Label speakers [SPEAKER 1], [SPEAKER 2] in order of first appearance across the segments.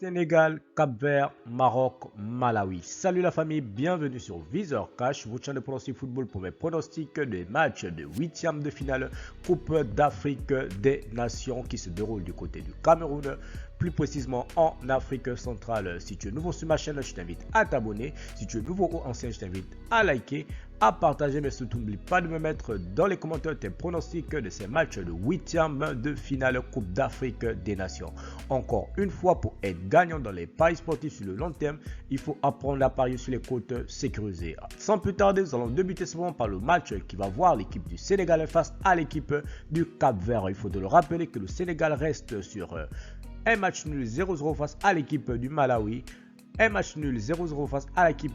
[SPEAKER 1] Sénégal, Cap-Vert, Maroc, Malawi. Salut la famille, bienvenue sur Viseur Cash, votre chaîne de pronostic football pour mes pronostics des matchs de 8e de finale Coupe d'Afrique des Nations qui se déroule du côté du Cameroun, plus précisément en Afrique centrale. Si tu es nouveau sur ma chaîne, je t'invite à t'abonner. Si tu es nouveau ou ancien, je t'invite à liker, à partager, mais surtout n'oublie pas de me mettre dans les commentaires tes pronostics de ces matchs de 8e de finale Coupe d'Afrique des Nations. Encore une fois, pour être gagnant dans les paris sportifs sur le long terme, il faut apprendre à parier sur les côtes sécurisées. Sans plus tarder, nous allons débuter simplement par le match qui va voir l'équipe du Sénégal face à l'équipe du Cap-Vert. Il faut de le rappeler que le Sénégal reste sur un match nul 0-0 face à l'équipe du Malawi, un match nul 0-0 face à l'équipe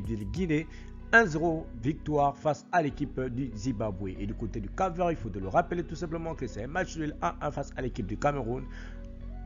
[SPEAKER 1] de Guinée, 1-0 victoire face à l'équipe du Zimbabwe. Et du côté du Cap-Vert, il faut de le rappeler tout simplement que c'est un match nul 1-1 face à l'équipe du Cameroun,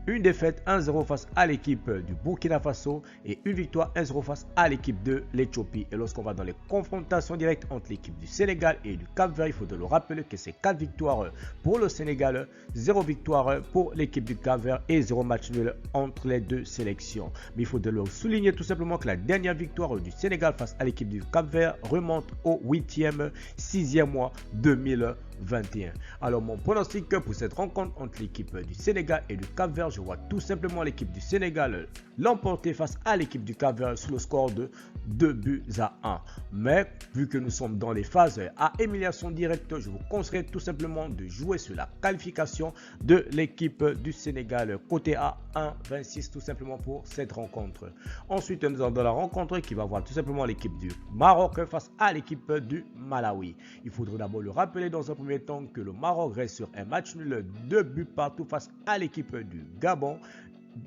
[SPEAKER 1] une défaite 1-0 face à l'équipe du Burkina Faso et une victoire 1-0 face à l'équipe de l'Éthiopie. Et lorsqu'on va dans les confrontations directes entre l'équipe du Sénégal et du Cap-Vert, il faut de le rappeler que c'est 4 victoires pour le Sénégal, 0 victoire pour l'équipe du Cap-Vert et 0 match nul entre les deux sélections. Mais il faut de le souligner tout simplement que la dernière victoire du Sénégal face à l'équipe du Cap-Vert remonte au 8e, 6e mois 2021. Alors mon pronostic pour cette rencontre entre l'équipe du Sénégal et du Cap-Vert, je vois tout simplement l'équipe du Sénégal l'emporter face à l'équipe du Cap-Vert sous le score de 2-1. Mais vu que nous sommes dans les phases à élimination directe, je vous conseillerais tout simplement de jouer sur la qualification de l'équipe du Sénégal côté A 1,26 tout simplement pour cette rencontre. Ensuite, nous avons dans la rencontre qui va voir tout simplement l'équipe du Maroc face à l'équipe du Malawi. Il faudrait d'abord le rappeler dans un premier temps que le Maroc reste sur un match nul 2 buts partout face à l'équipe du Gabon,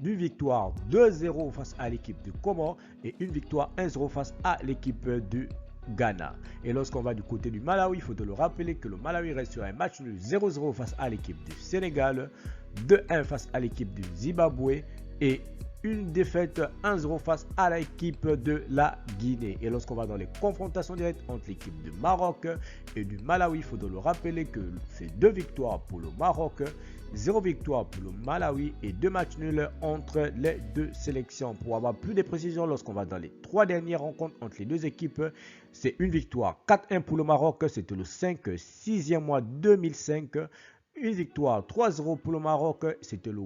[SPEAKER 1] une victoire 2-0 face à l'équipe du Comore et une victoire 1-0 face à l'équipe du Ghana. Et lorsqu'on va du côté du Malawi, il faut le rappeler que le Malawi reste sur un match nul 0-0 face à l'équipe du Sénégal, 2-1 face à l'équipe du Zimbabwe et une défaite 1-0 face à l'équipe de la Guinée. Et lorsqu'on va dans les confrontations directes entre l'équipe du Maroc et du Malawi, il faut le rappeler que c'est 2 victoires pour le Maroc, 0 victoire pour le Malawi et 2 matchs nuls entre les deux sélections. Pour avoir plus de précisions, lorsqu'on va dans les 3 dernières rencontres entre les deux équipes, c'est une victoire 4-1 pour le Maroc, c'était le 5-6e mois 2005. Une victoire 3-0 pour le Maroc, c'était le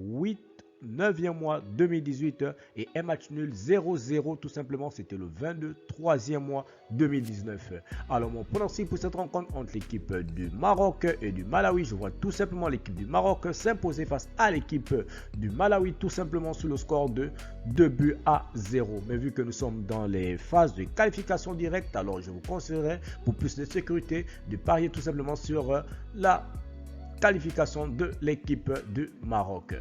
[SPEAKER 1] 9e mois 2018 et un match nul 0-0 tout simplement, c'était le 23e mois 2019. Alors mon pronostic pour cette rencontre entre l'équipe du Maroc et du Malawi, je vois tout simplement l'équipe du Maroc s'imposer face à l'équipe du Malawi tout simplement sur le score de 2-0. Mais vu que nous sommes dans les phases de qualification directe, alors je vous conseillerais pour plus de sécurité de parier tout simplement sur la qualification de l'équipe du Maroc.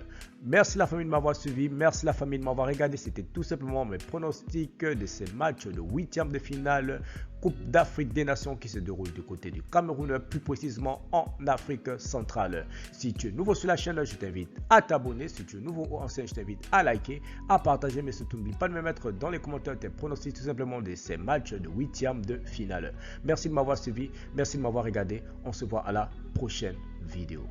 [SPEAKER 1] Merci la famille de m'avoir suivi, merci la famille de m'avoir regardé. C'était tout simplement mes pronostics de ces matchs de 8e de finale Coupe d'Afrique des Nations qui se déroule du côté du Cameroun, plus précisément en Afrique centrale. Si tu es nouveau sur la chaîne, je t'invite à t'abonner. Si tu es nouveau ou ancien, je t'invite à liker, à partager, mais surtout n'oublie pas de me mettre dans les commentaires tes pronostics tout simplement de ces matchs de 8e de finale. Merci de m'avoir suivi, merci de m'avoir regardé. On se voit à la prochaine vidéo.